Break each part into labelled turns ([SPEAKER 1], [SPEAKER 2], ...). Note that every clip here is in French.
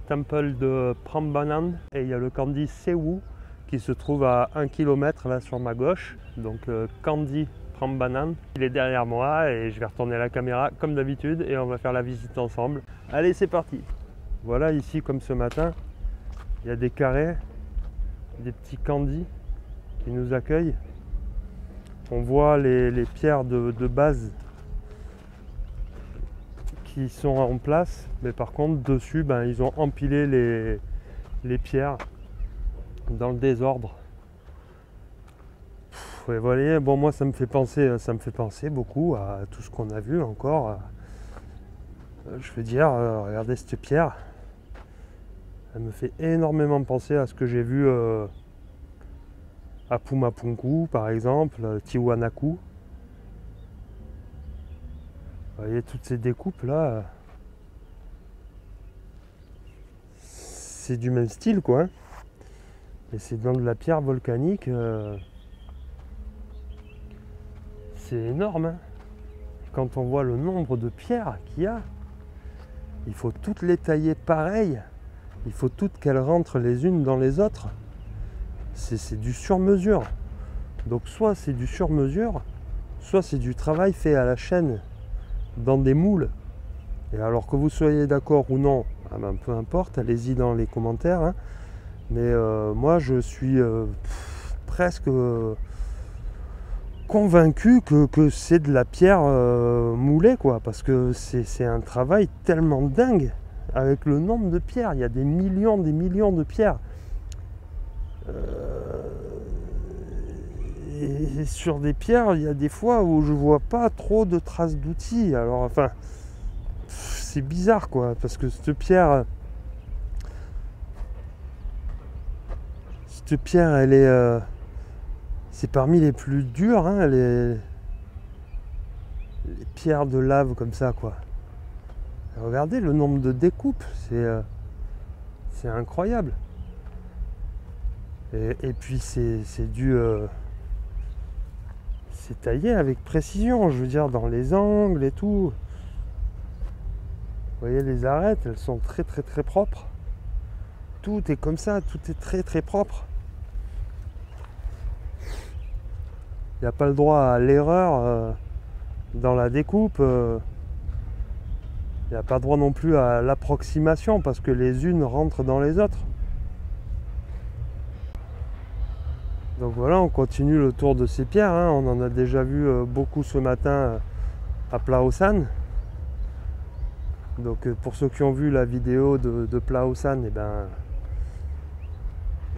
[SPEAKER 1] temple de Prambanan et il y a le Kandy Sewu qui se trouve à 1 km là sur ma gauche. Donc Kandy Prambanan, il est derrière moi et je vais retourner la caméra comme d'habitude et on va faire la visite ensemble. Allez, c'est parti. Voilà, ici comme ce matin, il y a des carrés, des petits kandys qui nous accueillent. On voit les pierres de base qui sont en place, mais par contre dessus ils ont empilé les pierres dans le désordre. Et voilà, bon, moi ça me fait penser beaucoup à tout ce qu'on a vu encore. Je veux dire, regardez cette pierre, elle me fait énormément penser à ce que j'ai vu à Pumapunku par exemple, Tiwanaku. Vous voyez toutes ces découpes là, c'est du même style quoi, hein. Et c'est dans de la pierre volcanique, c'est énorme, hein. Quand on voit le nombre de pierres qu'il y a, il faut toutes les tailler pareil, il faut toutes qu'elles rentrent les unes dans les autres, c'est du sur-mesure. Donc soit c'est du sur-mesure, soit c'est du travail fait à la chaîne dans des moules. Et alors que vous soyez d'accord ou non, peu importe, allez-y dans les commentaires, hein. Mais moi je suis presque convaincu que c'est de la pierre moulée quoi, parce que c'est un travail tellement dingue avec le nombre de pierres, il y a des millions de pierres. Et sur des pierres, il y a des fois où je vois pas trop de traces d'outils. Alors enfin, c'est bizarre quoi, parce que cette pierre, elle est, c'est parmi les plus dures, hein, les pierres de lave comme ça quoi. Et regardez le nombre de découpes, c'est incroyable. Et puis c'est taillé avec précision, je veux dire, dans les angles et tout. Vous voyez les arêtes, elles sont très propres. Tout est comme ça, tout est très propre. Il n'y a pas le droit à l'erreur dans la découpe. Il n'y a pas droit non plus à l'approximation parce que les unes rentrent dans les autres. Donc voilà, on continue le tour de ces pierres, hein. On en a déjà vu beaucoup ce matin à Plaosan. Donc pour ceux qui ont vu la vidéo de Plaosan,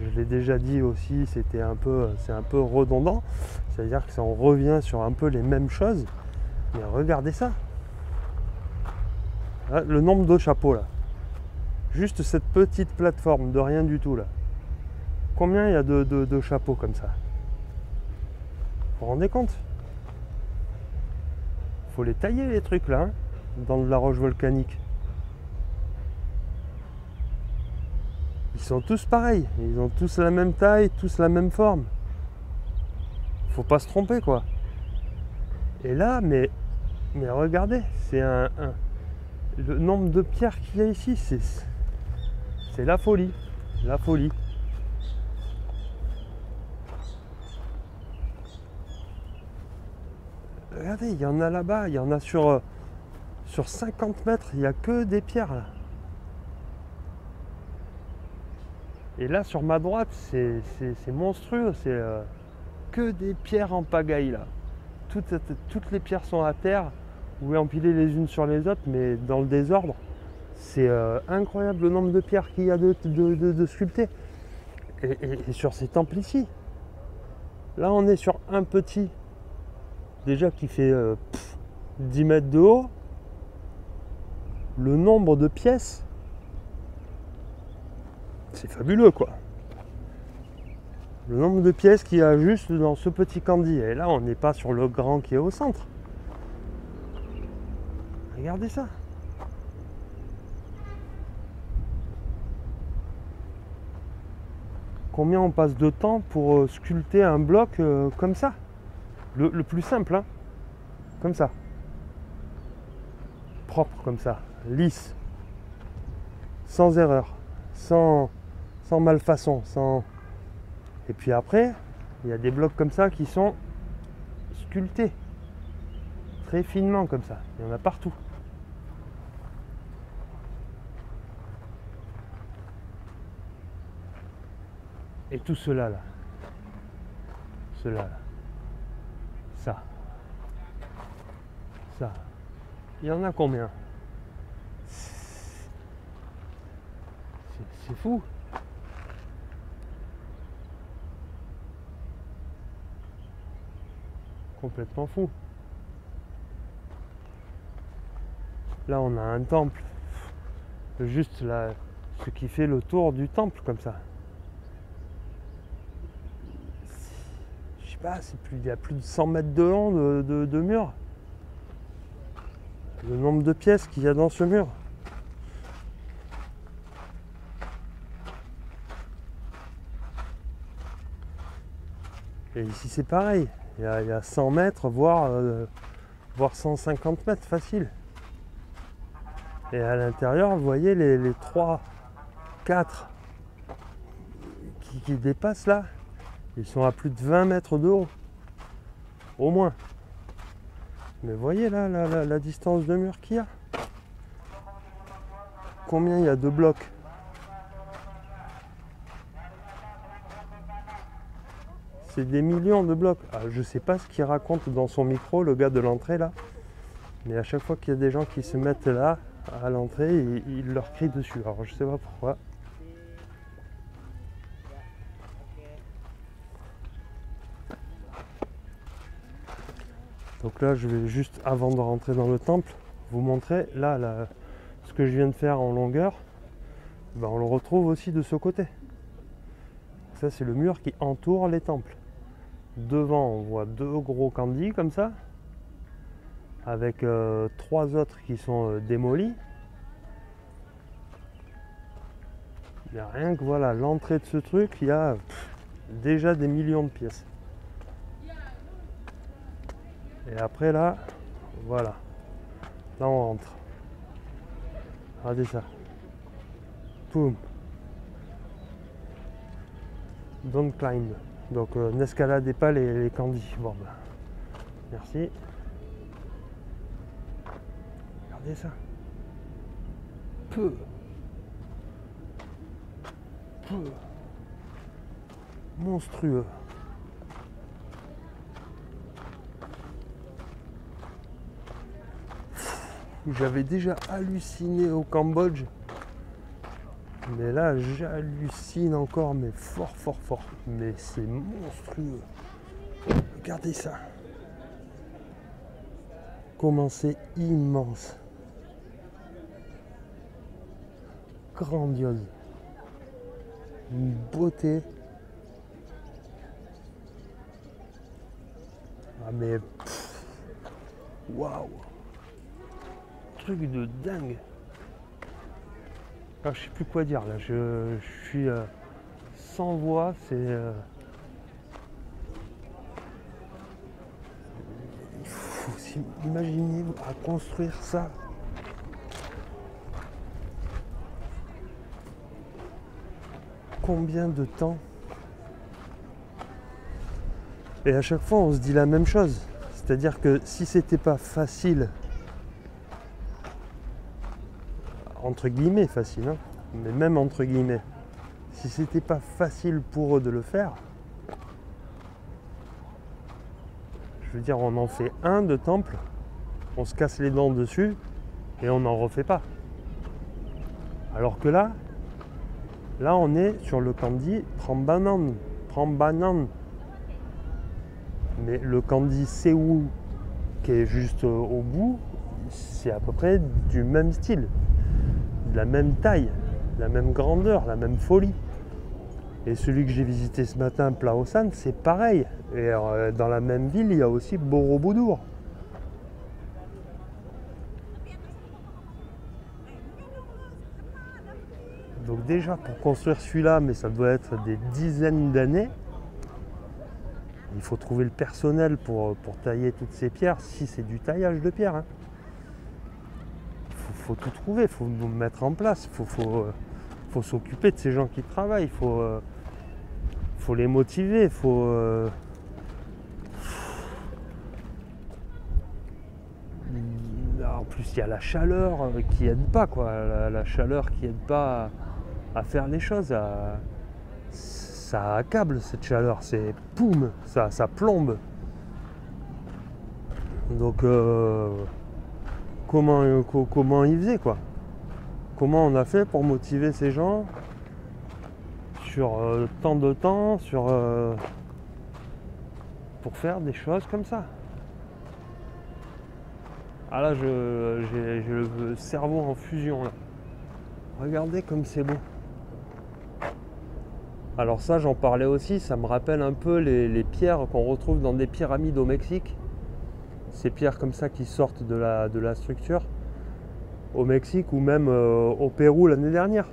[SPEAKER 1] je l'ai déjà dit aussi, c'est un peu redondant. C'est-à-dire que on revient sur un peu les mêmes choses. Mais regardez ça. Là, le nombre de chapeaux là. Juste cette petite plateforme de rien du tout là. Combien il y a de chapeaux comme ça? Vous vous rendez compte? Faut les tailler les trucs là, hein, dans de la roche volcanique. Ils sont tous pareils, ils ont tous la même taille, tous la même forme. Faut pas se tromper quoi. Et là, mais regardez, c'est le nombre de pierres qu'il y a ici, c'est la folie, la folie. Regardez, il y en a là-bas, il y en a sur 50 mètres, il n'y a que des pierres là. Et là sur ma droite, c'est monstrueux, c'est que des pierres en pagaille là. Toutes les pierres sont à terre, ou empilées les unes sur les autres, mais dans le désordre. C'est incroyable le nombre de pierres qu'il y a de sculptées. Et sur ces temples ici, là on est sur un petit, déjà qui fait 10 mètres de haut. Le nombre de pièces, c'est fabuleux quoi. Le nombre de pièces qu'il y a juste dans ce petit kandy. Et là on n'est pas sur le grand qui est au centre. Regardez ça. Combien on passe de temps pour sculpter un bloc comme ça, le plus simple, hein, comme ça, propre comme ça, lisse, sans erreur. sans malfaçon, sans... Et puis après, il y a des blocs comme ça qui sont sculptés, très finement comme ça. Il y en a partout. Et tout cela là, ça, il y en a combien? C'est fou. Complètement fou. Là on a un temple, juste là, ce qui fait le tour du temple comme ça. Je sais pas, il y a plus de 100 mètres de long de mur. Le nombre de pièces qu'il y a dans ce mur. Et ici c'est pareil, il y a 100 mètres, voire 150 mètres facile. Et à l'intérieur, vous voyez les 3, 4 qui dépassent là, ils sont à plus de 20 mètres de haut, au moins. Mais vous voyez là la distance de mur qu'il y a. Combien il y a de blocs? C'est des millions de blocs. Ah, je sais pas ce qu'il raconte dans son micro, le gars de l'entrée là. Mais à chaque fois qu'il y a des gens qui se mettent là, à l'entrée, il leur crie dessus. Alors je sais pas pourquoi. Donc là, je vais juste, avant de rentrer dans le temple, vous montrer là ce que je viens de faire en longueur. Ben, on le retrouve aussi de ce côté. Ça, c'est le mur qui entoure les temples. Devant, on voit 2 gros kandis comme ça, avec 3 autres qui sont démolis. Il y a rien que voilà, l'entrée de ce truc, il y a déjà des millions de pièces. Et après là, voilà, là on rentre. Regardez ça. Boum. Don't climb. Donc n'escaladez pas les kandis. Bon ben, merci. Regardez ça. Peu. Monstrueux. J'avais déjà halluciné au Cambodge. Mais là, j'hallucine encore, mais fort. Mais c'est monstrueux. Regardez ça. Comment c'est immense. Grandiose. Une beauté. Ah mais... Waouh. Truc de dingue. Alors, je sais plus quoi dire là, je suis sans voix, c'est... Il faut s'imaginer à construire ça. Combien de temps? Et à chaque fois on se dit la même chose. C'est-à-dire que si c'était pas facile, entre guillemets facile, hein, mais même entre guillemets, si c'était pas facile pour eux de le faire, je veux dire, on en fait un de temple, on se casse les dents dessus et on n'en refait pas. Alors que là on est sur le kandi Prambanan. Mais le kandi Sewu qui est juste au bout, c'est à peu près du même style, de la même taille, la même grandeur, la même folie. Et celui que j'ai visité ce matin, Plaosan, c'est pareil. Et dans la même ville, il y a aussi Borobudur. Donc déjà, pour construire celui-là, mais ça doit être des dizaines d'années, il faut trouver le personnel pour tailler toutes ces pierres, si c'est du taillage de pierre. Hein. Faut tout trouver, il faut nous mettre en place, faut faut s'occuper de ces gens qui travaillent, faut les motiver, En plus, il y a la chaleur qui aide pas, quoi. La chaleur qui aide pas à faire les choses. Ça accable cette chaleur, c'est poum, ça plombe. Donc comment ils faisaient, quoi? Comment on a fait pour motiver ces gens sur tant de temps, pour faire des choses comme ça? Ah là, j'ai le cerveau en fusion là. Regardez comme c'est beau. Alors ça, j'en parlais aussi, ça me rappelle un peu les pierres qu'on retrouve dans des pyramides au Mexique. Ces pierres comme ça qui sortent de la structure au Mexique ou même au Pérou l'année dernière.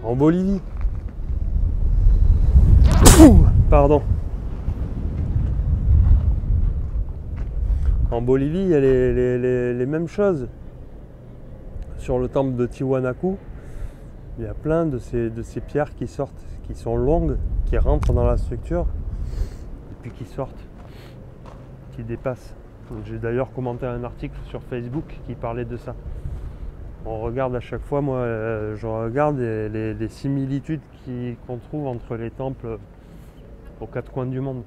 [SPEAKER 1] En Bolivie. Pardon. En Bolivie, il y a les mêmes choses. Sur le temple de Tiwanaku, il y a plein de ces pierres qui sortent, qui sont longues, qui rentrent dans la structure, et puis qui sortent, qui dépassent. J'ai d'ailleurs commenté un article sur Facebook qui parlait de ça. On regarde à chaque fois, moi, je regarde les similitudes qu'on trouve entre les temples aux quatre coins du monde.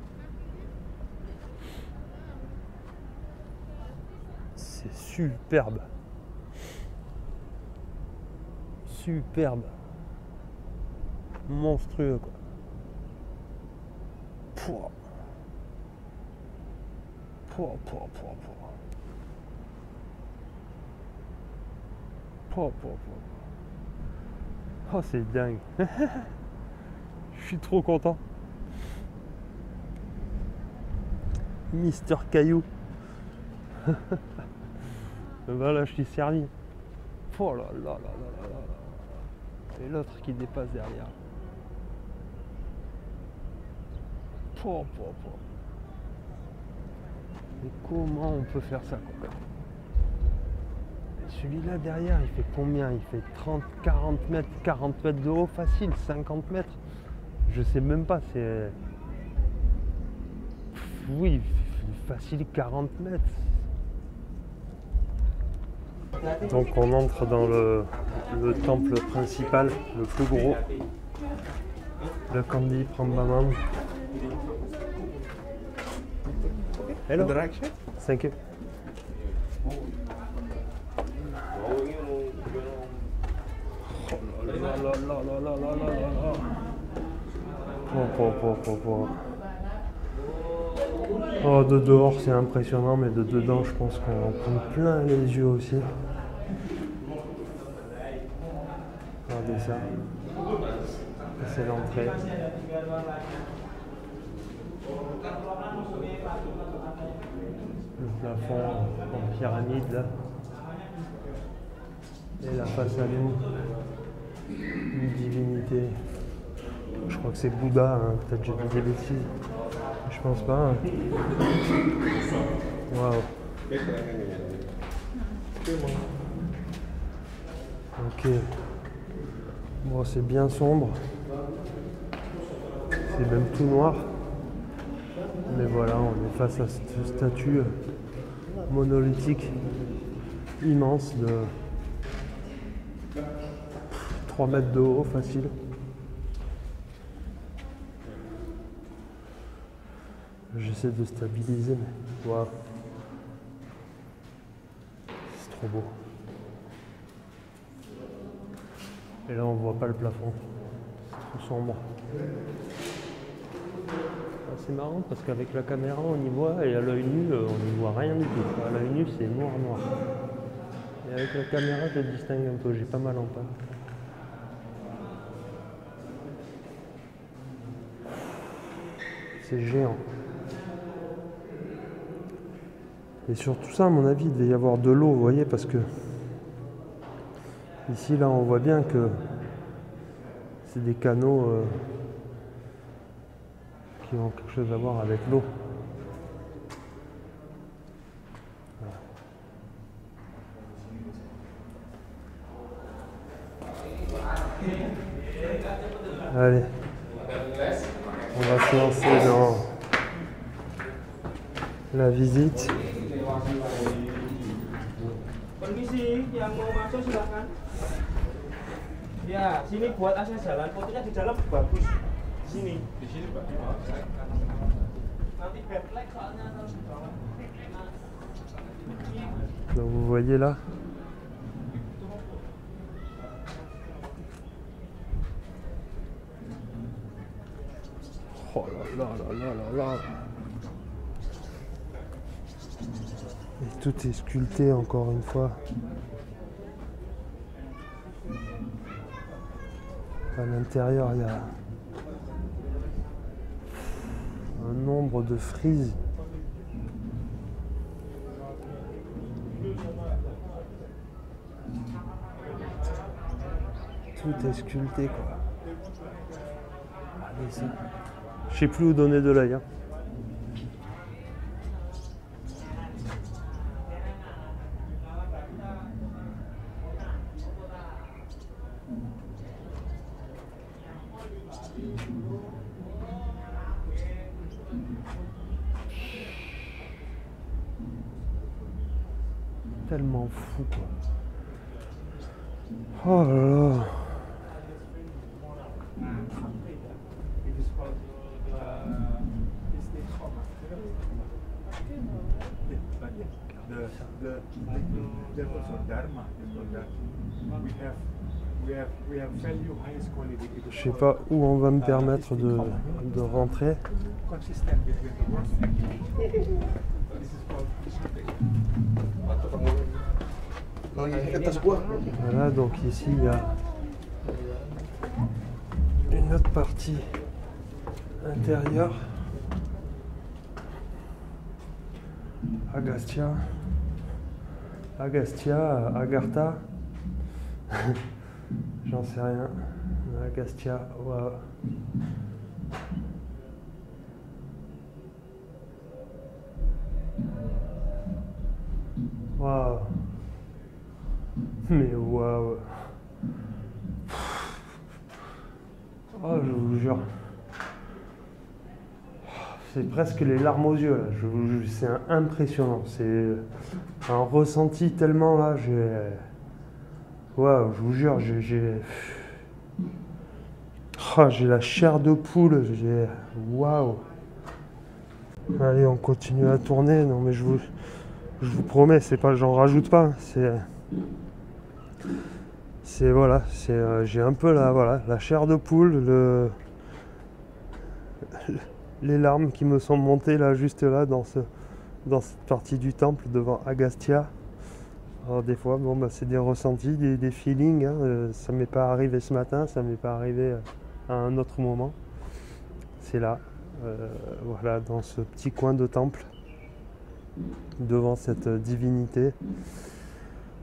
[SPEAKER 1] C'est superbe. Superbe. Monstrueux, quoi. Pouah. Pouah, pouah, pouah, pouah. Pouah, pouah, pouah. Oh, c'est dingue. Je suis trop content. Mister Caillou. Voilà, je suis servi. Oh là là là là là là. Et l'autre qui dépasse derrière. Oh, oh, oh. Mais comment on peut faire ça, quoi? Celui-là derrière, il fait combien? Il fait 30, 40 mètres, 40 mètres de haut facile, 50 mètres. Je sais même pas, c'est... Oui, facile 40 mètres. Donc on entre dans le temple principal, le plus gros. Le Candy Prambanan. Hello. Thank you. Oh là là là là là là là là. Oh, de dehors c'est impressionnant, mais de dedans je pense qu'on en prend plein les yeux aussi. Regardez ça. C'est l'entrée. Le plafond en pyramide là. Et la face à nous, une divinité. Je crois que c'est Bouddha, hein. Peut-être j'ai dit des bêtises. Je pense pas. Hein. Waouh. Ok. Bon, c'est bien sombre. C'est même tout noir. Mais voilà, on est face à cette statue monolithique immense de 3 mètres de haut facile. J'essaie de stabiliser, mais waouh, c'est trop beau. Et là on voit pas le plafond, c'est trop sombre. C'est marrant parce qu'avec la caméra on y voit et à l'œil nu on n'y voit rien du tout. À l'œil nu c'est noir. Et avec la caméra je distingue un peu, j'ai pas mal en panne. C'est géant. Et sur tout ça, à mon avis, il devait y avoir de l'eau, vous voyez, parce que ici, là, on voit bien que c'est des canaux qui ont quelque chose à voir avec l'eau. Voilà. Allez, on va se lancer dans la visite.
[SPEAKER 2] Permisi, yang mau masuk silakan. Ya, sini buat akses jalan. Fotonya di dalam bagus. Di sini. Di sini, Pak. Nanti backlight soalnya harus di bawah.
[SPEAKER 1] Donc vous voyez là. Oh là là là là là là. Et tout est sculpté encore une fois. À l'intérieur, il y a un nombre de frises. Tout est sculpté quoi. Allez, ça. Je sais plus où donner de l'œil. Hein. Tellement fou quoi. Oh là là. Je sais pas où on va me permettre de rentrer. Voilà, donc ici il y a une autre partie intérieure. Agastya, Agartha, j'en sais rien. Agastya, waouh. Waouh. Mais waouh. Oh, je vous jure. C'est presque les larmes aux yeux, là. C'est impressionnant. C'est un ressenti tellement là. Waouh, je vous jure, j'ai la chair de poule. Waouh. Allez, on continue à tourner. Non, mais je vous promets, c'est pas, j'en rajoute pas. C'est voilà, j'ai un peu la chair de poule, les larmes qui me sont montées là, juste là, dans cette partie du temple devant Agastya. Alors des fois, bon, bah, c'est des ressentis, des feelings. Hein. Ça m'est pas arrivé ce matin, ça m'est pas arrivé à un autre moment. C'est là, voilà, dans ce petit coin de temple, devant cette divinité.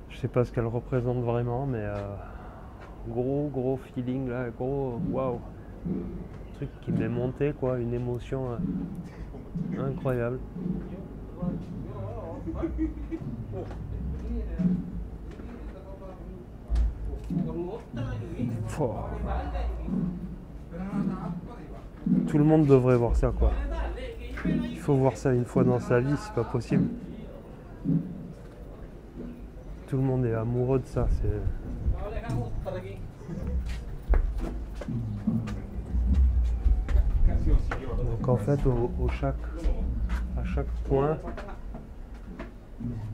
[SPEAKER 1] Je sais pas ce qu'elle représente vraiment, mais gros feeling là, gros waouh. Truc qui m'est monté quoi, une émotion incroyable. Oh. Tout le monde devrait voir ça quoi. Il faut voir ça une fois dans sa vie, c'est pas possible. Tout le monde est amoureux de ça. Donc en fait, à chaque point,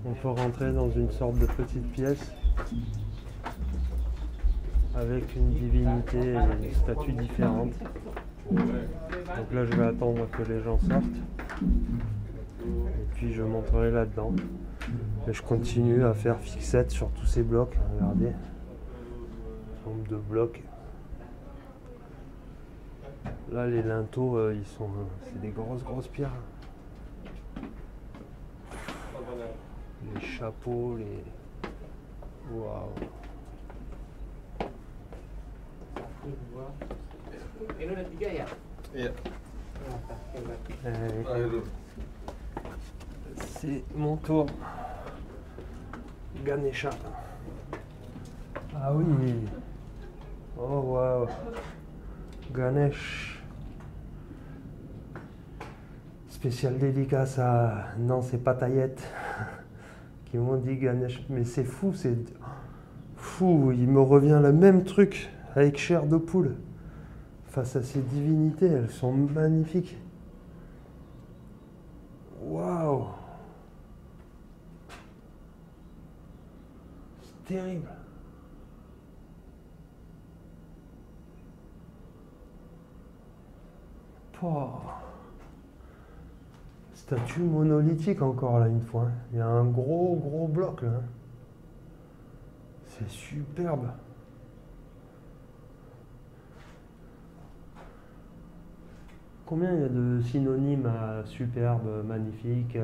[SPEAKER 1] on peut rentrer dans une sorte de petite pièce avec une divinité et une statue différente. Donc là, je vais attendre que les gens sortent. Et puis je montrerai là-dedans. Et je continue à faire fixette sur tous ces blocs. Regardez. Nombre de blocs. Là, les linteaux, c'est des grosses pierres. Les chapeaux, les... Waouh. C'est mon tour. Ganesha. Ah oui. Oh waouh. Ganesh. Spécial dédicace à... Non, c'est pas Taillette. Qui m'ont dit Ganesh. Mais c'est fou, c'est... Fou, il me revient le même truc avec chair de poule. Face à ces divinités, elles sont magnifiques. Waouh! C'est terrible. Oh. Statue monolithique encore là une fois. Il y a un gros bloc là. C'est superbe. Combien il y a de synonymes à superbe, magnifique,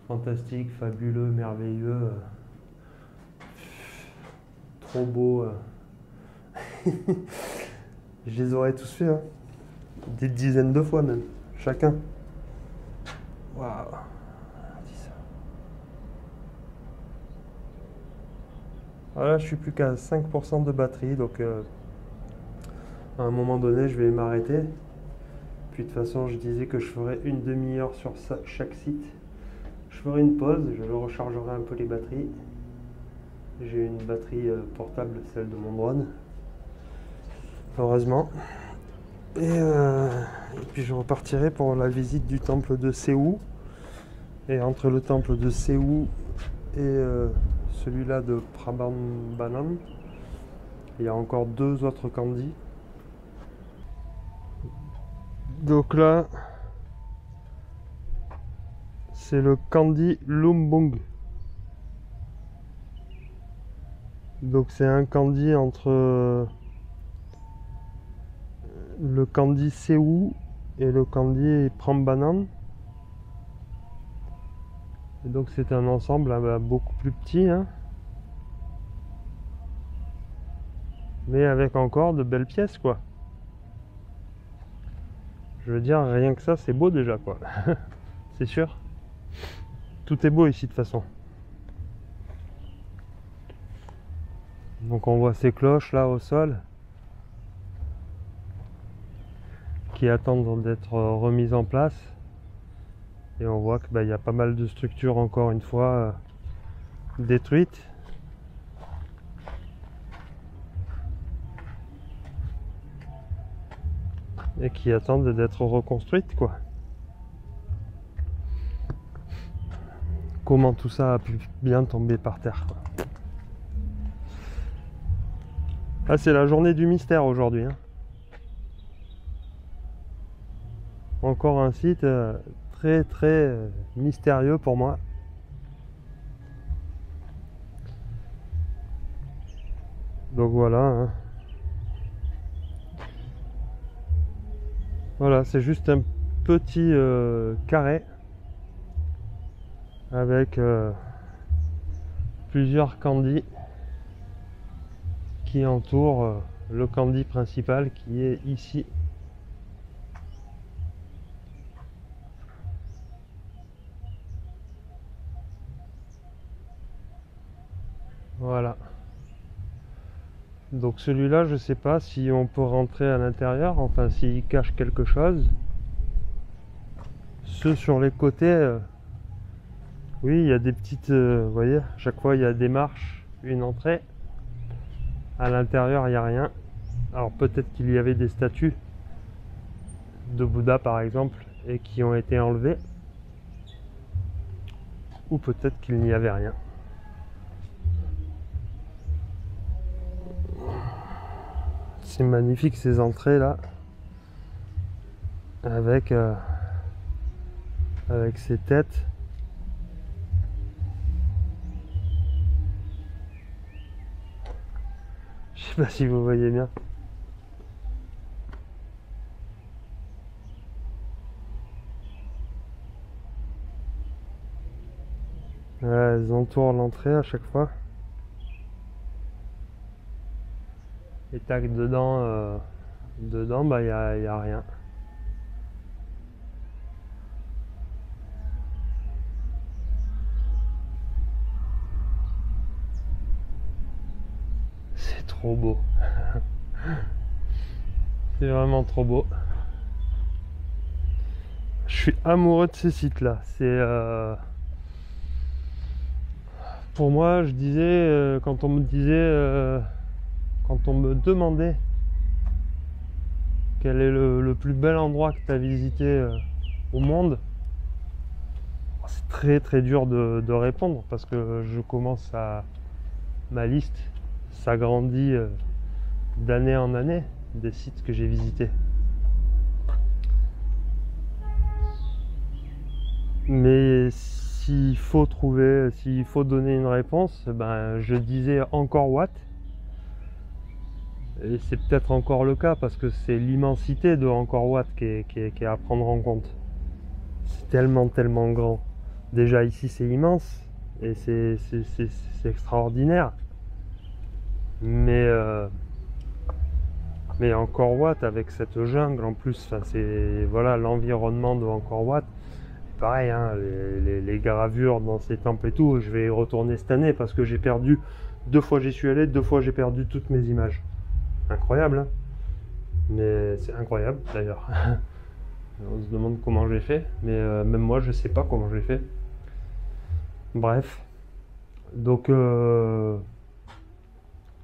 [SPEAKER 1] fantastique, fabuleux, merveilleux, trop beau. Je les aurais tous fait, hein. Des dizaines de fois même, chacun. Waouh. Voilà, je suis plus qu'à 5% de batterie, donc à un moment donné, je vais m'arrêter. Puis de toute façon, je disais que je ferais une demi-heure sur chaque site. Je ferai une pause, je rechargerai un peu les batteries. J'ai une batterie portable, celle de mon drone. Heureusement. Et puis je repartirai pour la visite du temple de Sewu. Et entre le temple de Sewu et celui-là de Prambanan, il y a encore 2 autres kandis. Donc là, c'est le kandi Lumbung. Donc c'est un kandi entre le kandi Sewu et le kandi Prambanan. Et donc c'est un ensemble beaucoup plus petit, hein, mais avec encore de belles pièces, quoi. Je veux dire, rien que ça, c'est beau déjà, quoi. C'est sûr. Tout est beau ici de toute façon. Donc on voit ces cloches là au sol qui attendent d'être remises en place. Et on voit qu'il y a pas mal de structures encore une fois détruites. Et qui attendent d'être reconstruites, quoi. Comment tout ça a pu bien tomber par terre, quoi. Ah, c'est la journée du mystère aujourd'hui, hein. Encore un site très mystérieux pour moi. Donc voilà, hein. Voilà, c'est juste un petit carré avec plusieurs kandis qui entourent le kandi principal qui est ici. Voilà. Donc celui-là, je sais pas si on peut rentrer à l'intérieur, enfin s'il cache quelque chose. Ceux sur les côtés, oui, il y a des petites, vous voyez, à chaque fois il y a des marches, une entrée. À l'intérieur, il n'y a rien. Alors peut-être qu'il y avait des statues de Bouddha par exemple et qui ont été enlevées. Ou peut-être qu'il n'y avait rien. C'est magnifique ces entrées là, avec ces têtes. Je sais pas si vous voyez bien. Elles entourent l'entrée à chaque fois. Et tac, dedans, bah, y a rien. C'est trop beau. C'est vraiment trop beau. Je suis amoureux de ces sites-là. C'est pour moi, je disais quand on me disait, quand on me demandait quel est le plus bel endroit que tu as visité au monde, c'est très très dur de répondre parce que je commence à ma liste s'agrandit d'année en année des sites que j'ai visités. Mais s'il faut trouver, s'il faut donner une réponse, ben je disais Angkor Wat. Et c'est peut-être encore le cas parce que c'est l'immensité de Angkor Wat qui est à prendre en compte. C'est tellement grand. Déjà ici c'est immense et c'est extraordinaire. Mais Angkor Wat avec cette jungle en plus, c'est voilà l'environnement de Angkor Wat. Pareil, hein, les gravures dans ces temples et tout, je vais y retourner cette année parce que j'ai perdu 2 fois j'y suis allé, 2 fois j'ai perdu toutes mes images. Incroyable, hein, mais c'est incroyable d'ailleurs. On se demande comment j'ai fait, mais même moi je sais pas comment j'ai fait. Bref, donc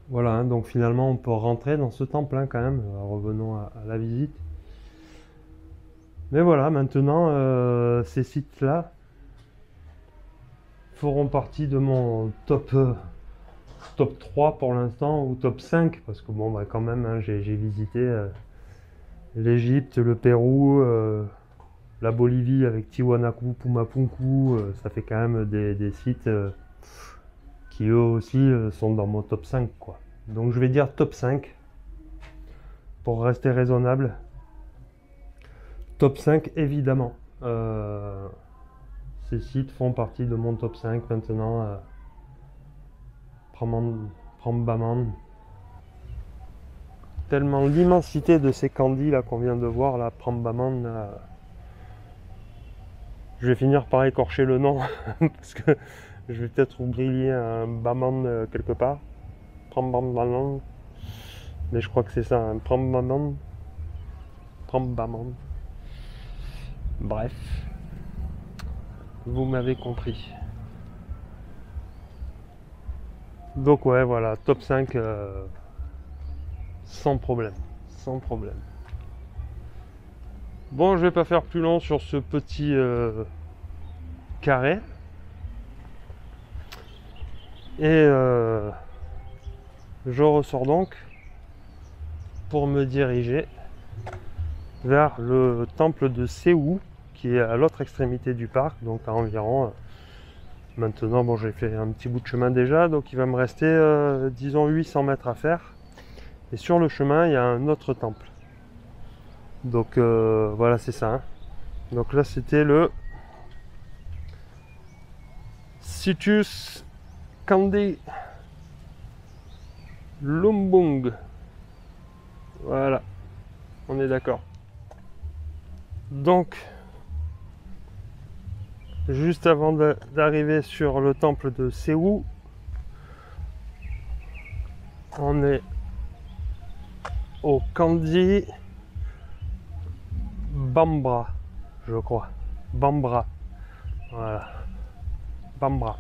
[SPEAKER 1] voilà, hein, donc finalement on peut rentrer dans ce temple hein, quand même. Revenons à la visite. Mais voilà, maintenant ces sites-là feront partie de mon top 3 pour l'instant ou top 5 parce que bon bah quand même hein, j'ai visité l'Égypte, le Pérou, la Bolivie avec Tiwanaku, Pumapunku, ça fait quand même des sites qui eux aussi sont dans mon top 5 quoi. Donc je vais dire top 5 pour rester raisonnable. Top 5 évidemment. Ces sites font partie de mon top 5 maintenant. Prambaman. Tellement l'immensité de ces candis là qu'on vient de voir là, Prambaman. Je vais finir par écorcher le nom parce que je vais peut-être oublier un Baman quelque part. Prambaman. Mais je crois que c'est ça, un Prambaman. Prambaman. Bref. Vous m'avez compris. Donc ouais, voilà, top 5 sans problème. Sans problème. Bon, je vais pas faire plus long sur ce petit carré. Et je ressors donc pour me diriger vers le temple de Séou qui est à l'autre extrémité du parc, donc à environ maintenant, bon j'ai fait un petit bout de chemin déjà, donc il va me rester disons 800 mètres à faire et sur le chemin il y a un autre temple, donc voilà c'est ça hein. Donc là c'était le Situs Candi Lumbung, voilà, on est d'accord. Donc juste avant d'arriver sur le temple de Séou, on est au Candi Bambra, je crois. Bambra. Voilà. Bambra.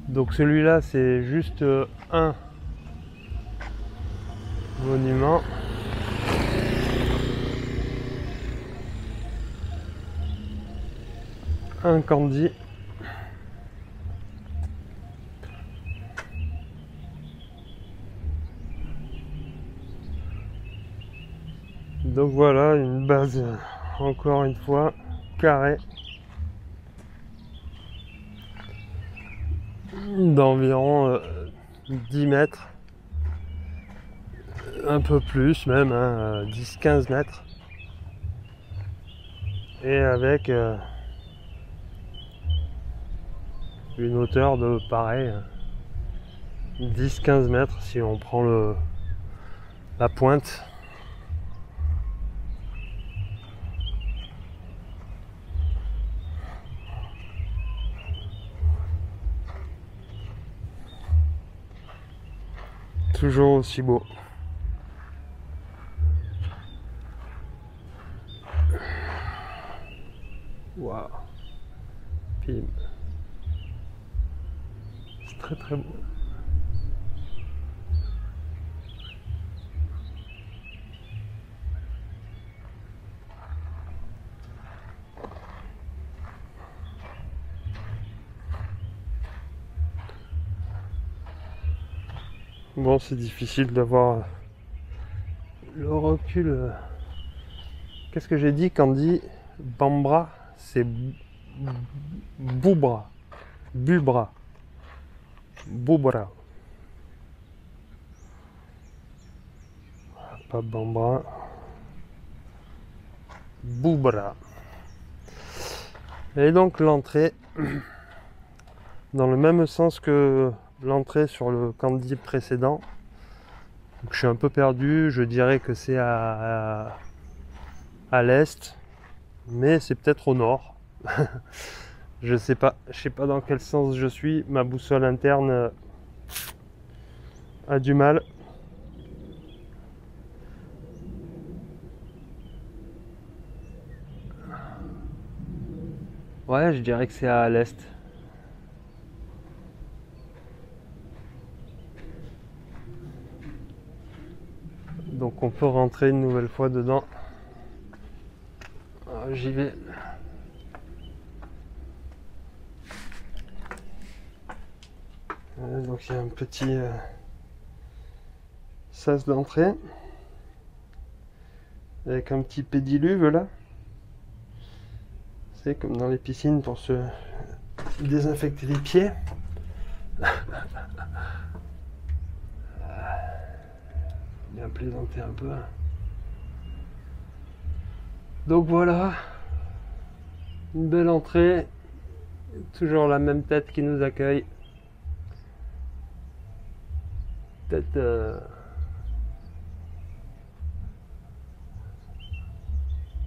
[SPEAKER 1] Donc celui-là, c'est juste un monument. Un Candi. Donc voilà, une base, encore une fois, carrée, d'environ 10 mètres, un peu plus même, hein, 10-15 mètres, et avec une hauteur de pareil, 10-15 mètres si on prend la pointe. Toujours aussi beau. Waouh. Pim. C'est très très beau. Bon, c'est difficile d'avoir le recul. Qu'est-ce que j'ai dit quand dit Bambra? C'est Boubra. Bubra. Boubra. Pas Bambra. Boubra. Et donc l'entrée, dans le même sens que l'entrée sur le Candie précédent. Donc, je suis un peu perdu, je dirais que c'est à l'est, mais c'est peut-être au nord. Je sais pas dans quel sens je suis, ma boussole interne a du mal. Ouais, je dirais que c'est à l'est. Donc on peut rentrer une nouvelle fois dedans. J'y vais. Donc il y a un petit sas d'entrée avec un petit pédiluve là. C'est comme dans les piscines pour se désinfecter les pieds. Bien plaisanter un peu. Donc voilà, une belle entrée, toujours la même tête qui nous accueille. Tête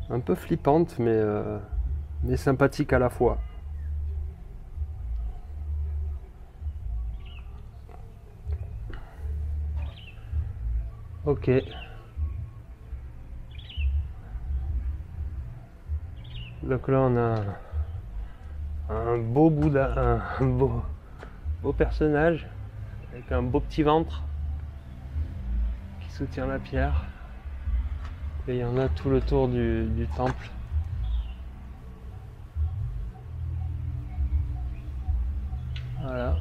[SPEAKER 1] un peu flippante, mais sympathique à la fois. Ok. Donc là on a un beau Bouddha, un beau personnage avec un beau petit ventre qui soutient la pierre. Et il y en a tout le tour du temple. Voilà.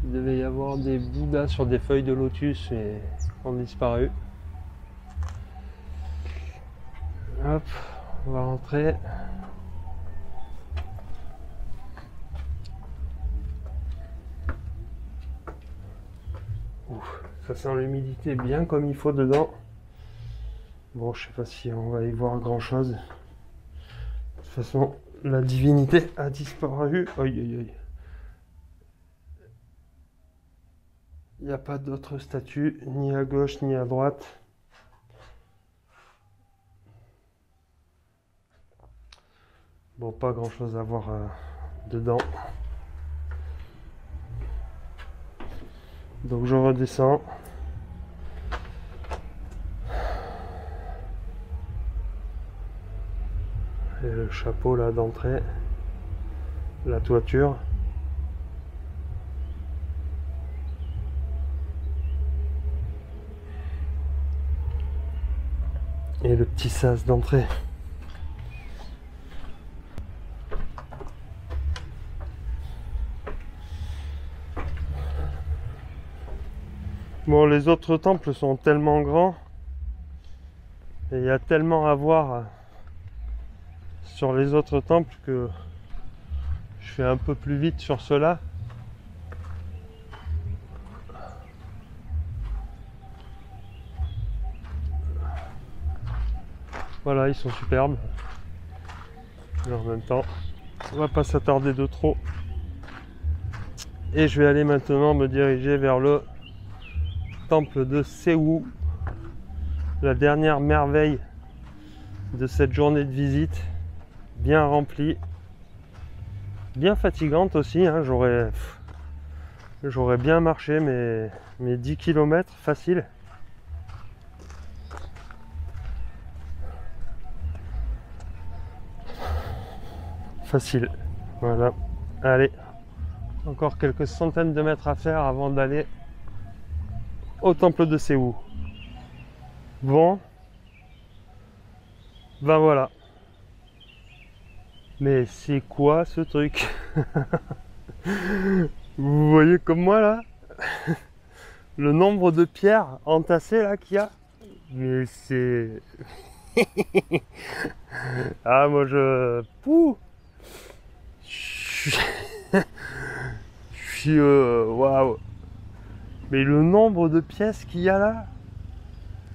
[SPEAKER 1] Il devait y avoir des Bouddhas sur des feuilles de lotus et ont disparu. Hop, on va rentrer. Ouf, ça sent l'humidité bien comme il faut dedans. Bon, je sais pas si on va y voir grand chose. De toute façon, la divinité a disparu. Aïe aïe aïe. Il n'y a pas d'autre statue, ni à gauche ni à droite. Bon, pas grand chose à voir dedans. Donc je redescends. Et le chapeau là d'entrée. La toiture. Et le petit sas d'entrée. Bon, les autres temples sont tellement grands et il y a tellement à voir sur les autres temples que je fais un peu plus vite sur ceux-là. Voilà, ils sont superbes. Et en même temps, on va pas s'attarder de trop. Et je vais aller maintenant me diriger vers le temple de Sewu, la dernière merveille de cette journée de visite, bien remplie, bien fatigante aussi, hein. J'aurais bien marché mes 10 km facile. Facile. Voilà. Allez. Encore quelques centaines de mètres à faire avant d'aller au temple de Séou. Bon. Ben voilà. Mais c'est quoi ce truc? Vous voyez comme moi là? Le nombre de pierres entassées là qu'il y a? Mais c'est... Ah moi je... Pouh. Je suis... Waouh. Mais le nombre de pièces qu'il y a là,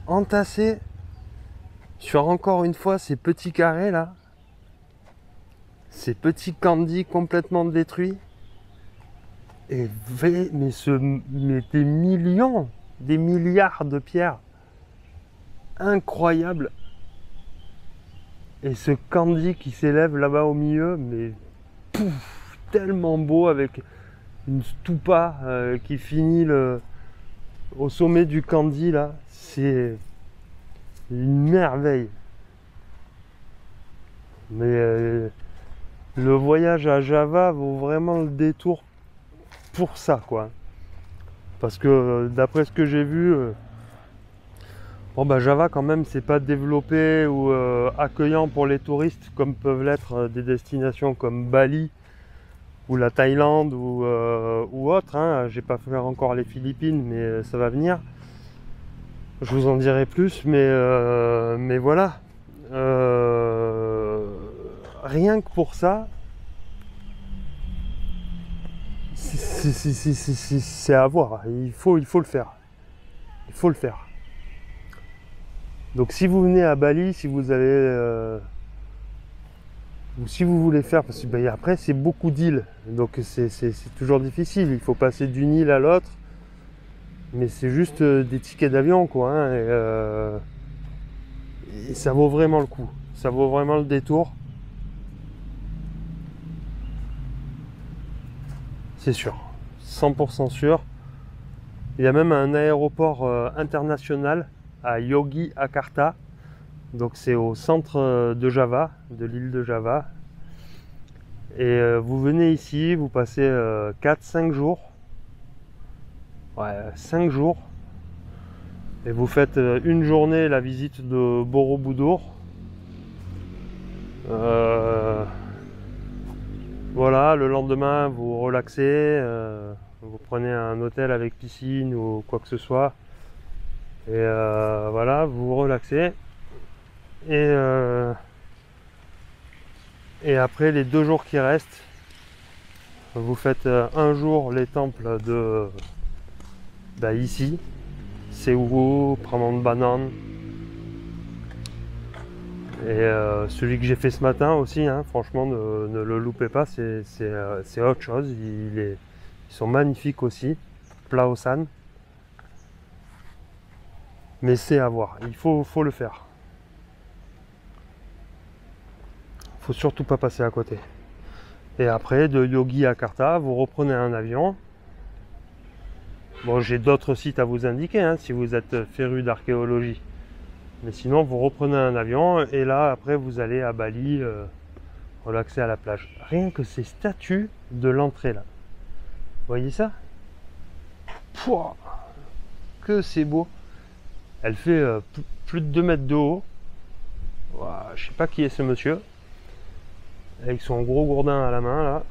[SPEAKER 1] entassées sur encore une fois ces petits carrés là, ces petits candies complètement détruits, et mais des millions, des milliards de pierres, incroyable. Et ce candy qui s'élève là-bas au milieu, mais pouf, tellement beau, avec une stupa qui finit au sommet du candy là, c'est une merveille. Mais le voyage à Java vaut vraiment le détour pour ça, quoi. Parce que d'après ce que j'ai vu, bon bah Java quand même c'est pas développé ou accueillant pour les touristes comme peuvent l'être des destinations comme Bali ou la Thaïlande ou autre, hein. J'ai pas fait encore les Philippines, mais ça va venir. Je vous en dirai plus, mais voilà. Rien que pour ça, c'est à voir. Il faut le faire. Il faut le faire. Donc si vous venez à Bali, si vous avez... ou si vous voulez faire, parce que ben, après c'est beaucoup d'îles, donc c'est toujours difficile, il faut passer d'une île à l'autre, mais c'est juste des tickets d'avion quoi, hein, et ça vaut vraiment le coup, ça vaut vraiment le détour, c'est sûr, 100% sûr. Il y a même un aéroport international à Yogyakarta. Donc c'est au centre de Java, de l'île de Java. Et vous venez ici, vous passez 4-5 jours. Ouais, 5 jours. Et vous faites une journée la visite de Borobudur. Voilà, le lendemain vous relaxez, vous prenez un hôtel avec piscine ou quoi que ce soit. Et voilà, vous vous relaxez. Et après les 2 jours qui restent, vous faites un jour les temples de ici, Séoul, Prambanan. Et celui que j'ai fait ce matin aussi, hein, franchement ne le loupez pas, c'est autre chose. Ils sont magnifiques aussi, Plaosan. Mais c'est à voir, il faut le faire. Faut surtout pas passer à côté. Et après de Yogyakarta, vous reprenez un avion. Bon, j'ai d'autres sites à vous indiquer hein, si vous êtes féru d'archéologie. Mais sinon, vous reprenez un avion et là, après, vous allez à Bali, relaxer à la plage. Rien que ces statues de l'entrée là. Vous voyez ça? Pouah, que c'est beau. Elle fait plus de 2 mètres de haut. Ouah, je sais pas qui est ce monsieur. Avec son gros gourdin à la main là.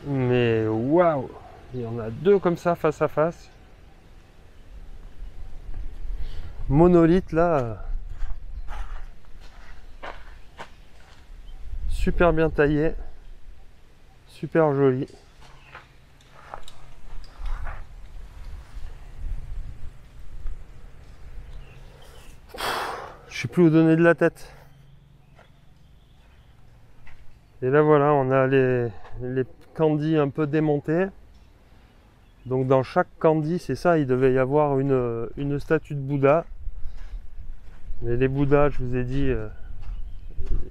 [SPEAKER 1] Mais waouh, il y en a 2 comme ça face à face. Monolithe là. Super bien taillé. Super joli. Je sais plus où donner de la tête. Et là voilà, on a les candis un peu démontés. Donc dans chaque candi, c'est ça, il devait y avoir une statue de Bouddha. Mais les Bouddhas, je vous ai dit,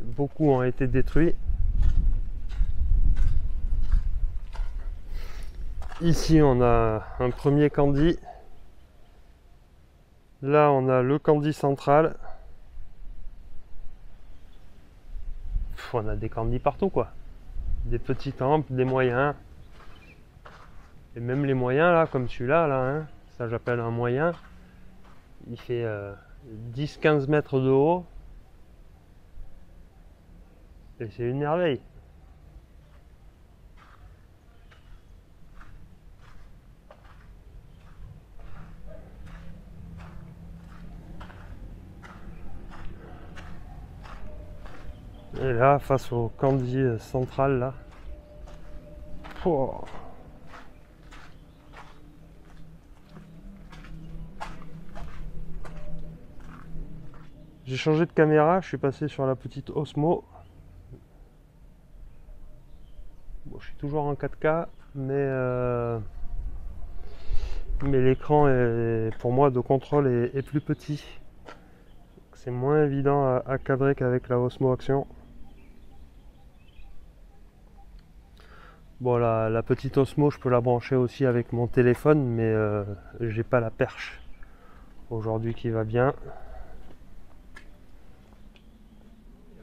[SPEAKER 1] beaucoup ont été détruits. Ici on a un premier candie. Là on a le candie central. On a des candis partout quoi. Des petits temples, des moyens. Et même les moyens là, comme celui-là, là, hein, ça j'appelle un moyen. Il fait 10-15 mètres de haut. Et c'est une merveille. Et là, face au candie central, là. Oh. J'ai changé de caméra, je suis passé sur la petite Osmo. Bon, je suis toujours en 4K, mais l'écran pour moi de contrôle est plus petit. C'est moins évident à cadrer qu'avec la Osmo Action. Bon, la petite Osmo, je peux la brancher aussi avec mon téléphone, mais j'ai pas la perche aujourd'hui qui va bien.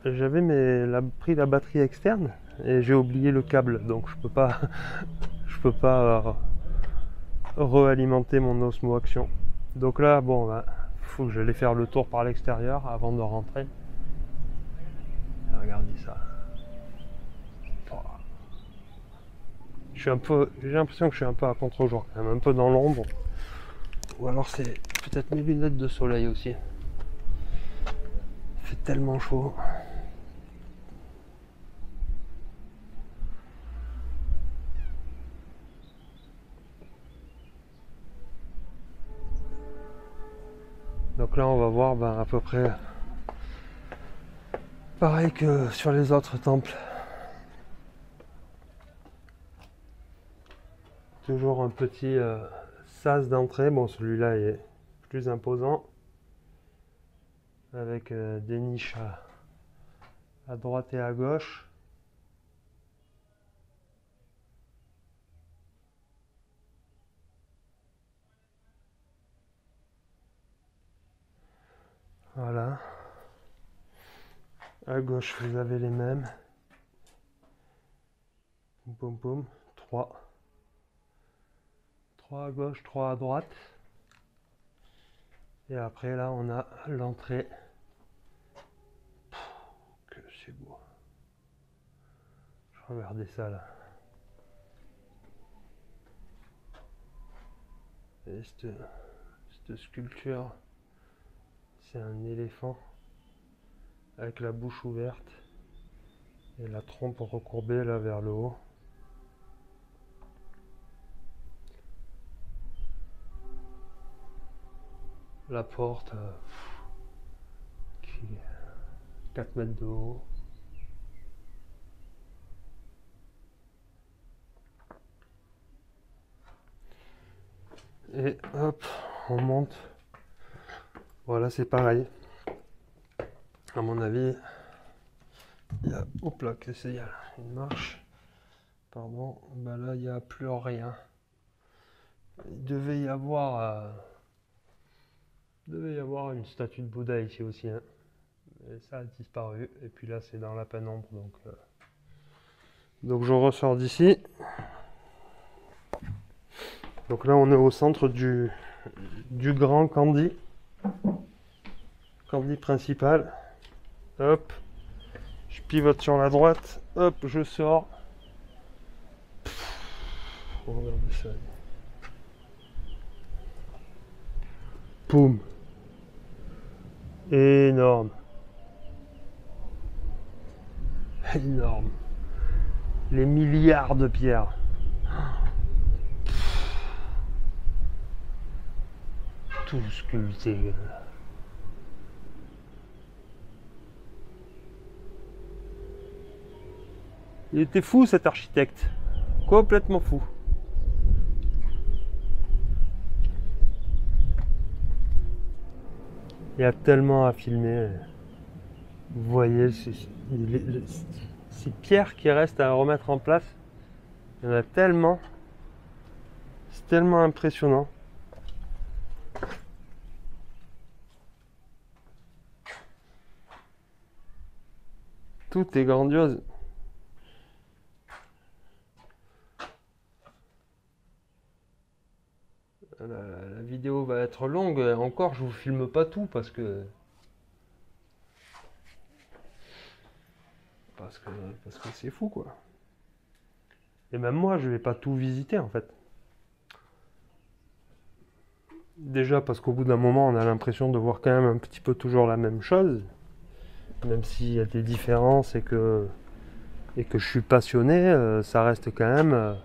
[SPEAKER 1] J'avais pris la batterie externe et j'ai oublié le câble, donc je peux pas réalimenter mon Osmo Action. Donc là, bon, bah, faut que j'aille faire le tour par l'extérieur avant de rentrer. Regardez ça. J'ai l'impression que je suis un peu à contre-jour, quand même, un peu dans l'ombre. Ou alors c'est peut-être mes lunettes de soleil aussi. Il fait tellement chaud. Donc là on va voir à peu près pareil que sur les autres temples. Toujours un petit sas d'entrée. Bon, celui-là est plus imposant. Avec des niches à droite et à gauche. Voilà. À gauche, vous avez les mêmes. Boum boum. 3. 3 à gauche, 3 à droite. Et après, là, on a l'entrée. Que c'est beau. Je regardais ça, là. Et cette sculpture, c'est un éléphant avec la bouche ouverte et la trompe recourbée là vers le haut. La porte qui est 4 mètres de haut. Et hop, on monte. Voilà, c'est pareil. À mon avis, il y a, hop là, qu'est-ce qu'il y a là, une marche. Pardon, bah là il n'y a plus rien. Il devait y avoir une statue de Bouddha ici aussi, hein. Et ça a disparu. Et puis là c'est dans la pénombre, donc je ressors d'ici. Donc là on est au centre du grand candie principal. Hop, je pivote sur la droite, hop, je sors. Regardez ça. Poum. Énorme. Énorme. Les milliards de pierres. Tout sculpté. Il était fou cet architecte. Complètement fou. Il y a tellement à filmer. Vous voyez ces pierres qui restent à remettre en place. Il y en a tellement. C'est tellement impressionnant. Tout est grandiose. La vidéo va être longue. Encore, je vous filme pas tout parce que c'est fou quoi. Et même moi, je vais pas tout visiter en fait. Déjà parce qu'au bout d'un moment, on a l'impression de voir quand même un petit peu toujours la même chose, même s'il y a des différences et que je suis passionné, ça reste quand même.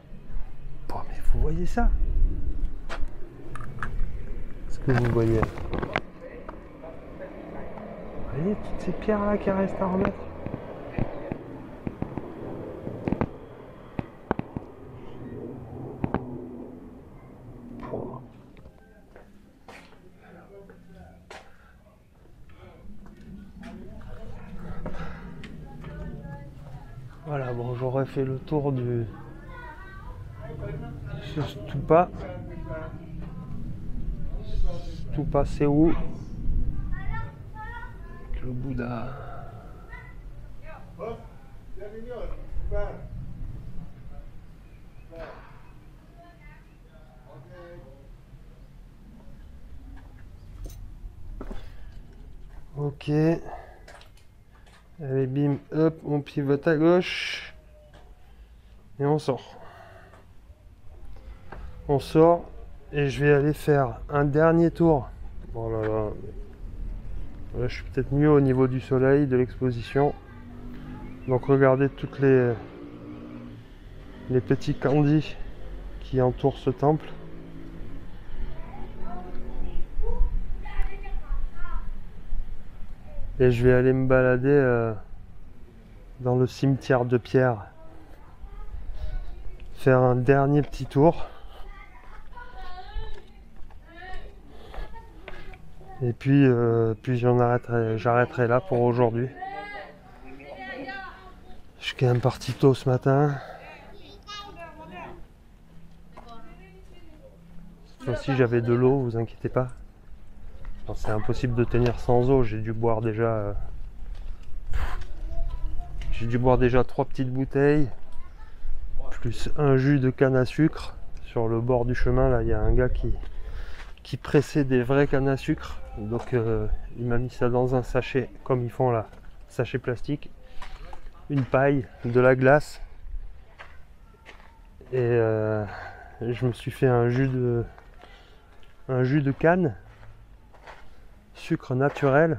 [SPEAKER 1] Oh, mais vous voyez ça? Est-ce que vous voyez? Vous voyez toutes ces pierres là qui restent à remettre? Voilà, bon, j'aurais fait le tour du ce stupa. Stupa, c'est où? Avec le Bouddha. Ok. Allez, bim, hop, on pivote à gauche. Et on sort. On sort. Et je vais aller faire un dernier tour. Oh là là. Là, je suis peut-être mieux au niveau du soleil, de l'exposition. Donc regardez toutes les petits candis qui entourent ce temple. Et je vais aller me balader dans le cimetière de pierre. Faire un dernier petit tour. Et puis j'arrêterai là pour aujourd'hui. Je suis quand même parti tôt ce matin. Cette fois-ci j'avais de l'eau, vous inquiétez pas. C'est impossible de tenir sans eau, j'ai dû boire déjà 3 petites bouteilles, plus un jus de canne à sucre. Sur le bord du chemin, là, il y a un gars qui pressait des vrais cannes à sucre. Donc il m'a mis ça dans un sachet, comme ils font là, sachet plastique, une paille, de la glace. Et je me suis fait un jus de canne, sucre naturel.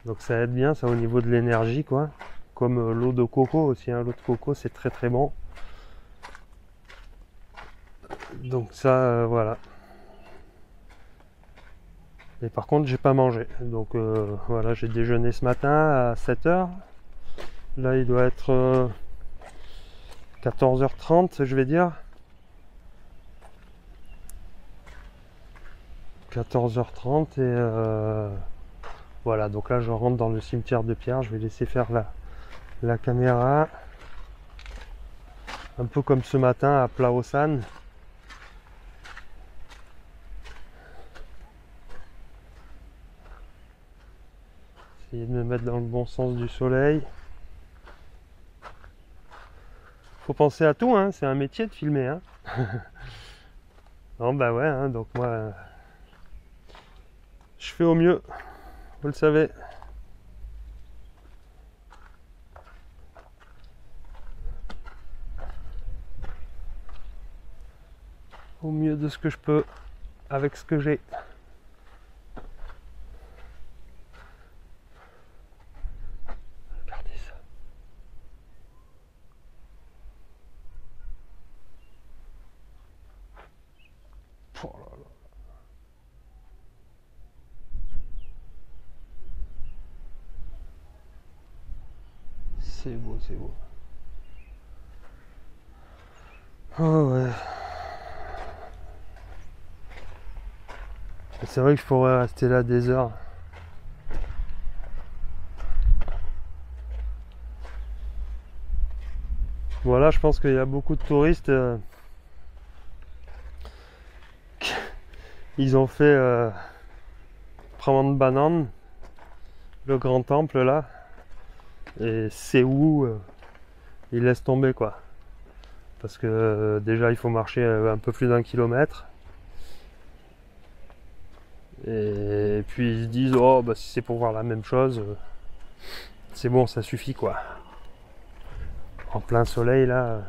[SPEAKER 1] Donc ça aide bien, ça, au niveau de l'énergie, quoi. Comme l'eau de coco aussi, hein. L'eau de coco, c'est très très bon. Donc ça, voilà. Et par contre, j'ai pas mangé. Donc voilà, j'ai déjeuné ce matin à 7h. Là, il doit être 14h30, je vais dire. 14h30 et voilà, donc là je rentre dans le cimetière de pierre. Je vais laisser faire la caméra, un peu comme ce matin à Plaosan. Essayer de me mettre dans le bon sens du soleil. Faut penser à tout, hein, c'est un métier de filmer, hein. Non, bah ouais, hein, donc moi je fais au mieux, vous le savez. Au mieux de ce que je peux, avec ce que j'ai. Regardez ça. Oh là là. C'est beau, c'est beau. Oh ouais. C'est vrai que je pourrais rester là des heures. Voilà, je pense qu'il y a beaucoup de touristes. Ils ont fait Prambanan, le grand temple là. Et c'est où ils laissent tomber quoi. Parce que déjà il faut marcher un peu plus d'1 kilomètre. Et puis ils se disent oh bah si c'est pour voir la même chose, c'est bon, ça suffit quoi. En plein soleil là,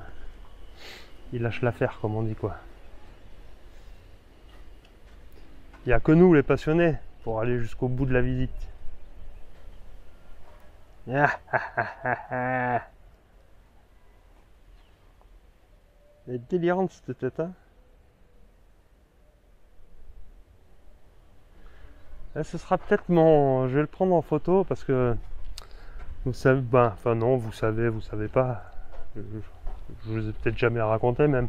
[SPEAKER 1] ils lâchent l'affaire comme on dit quoi. Il n'y a que nous les passionnés pour aller jusqu'au bout de la visite. Elle est délirante cette tête hein. Ce sera peut-être mon... Je vais le prendre en photo parce que vous savez, ben, enfin non, vous savez pas. Je vous ai peut-être jamais raconté même.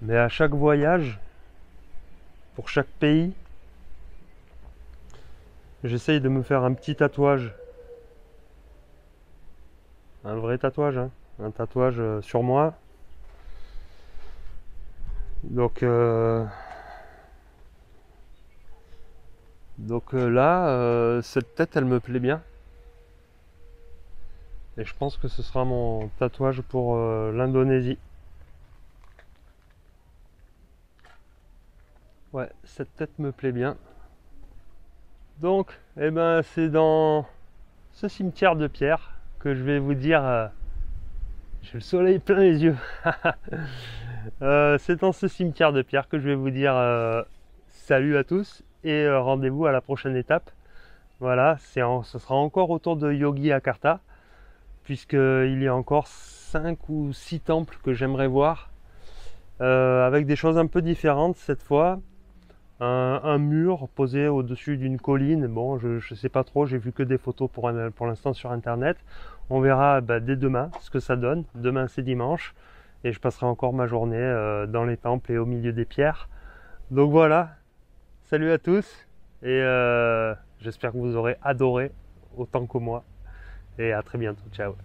[SPEAKER 1] Mais à chaque voyage, pour chaque pays, j'essaye de me faire un petit tatouage. Un vrai tatouage, hein. Un tatouage sur moi. Donc là, cette tête, elle me plaît bien. Et je pense que ce sera mon tatouage pour l'Indonésie. Ouais, cette tête me plaît bien. Donc, eh ben, c'est dans ce cimetière de pierre que je vais vous dire... j'ai le soleil plein les yeux. C'est dans ce cimetière de pierre que je vais vous dire salut à tous et rendez-vous à la prochaine étape. Voilà, ce sera encore autour de Yogyakarta, puisqu'il y a encore 5 ou 6 temples que j'aimerais voir, avec des choses un peu différentes cette fois. Un mur posé au-dessus d'une colline, bon je sais pas trop, j'ai vu que des photos pour l'instant sur internet. On verra dès demain ce que ça donne. Demain c'est dimanche et je passerai encore ma journée dans les temples et au milieu des pierres. Donc voilà, salut à tous et j'espère que vous aurez adoré autant que moi et à très bientôt, ciao.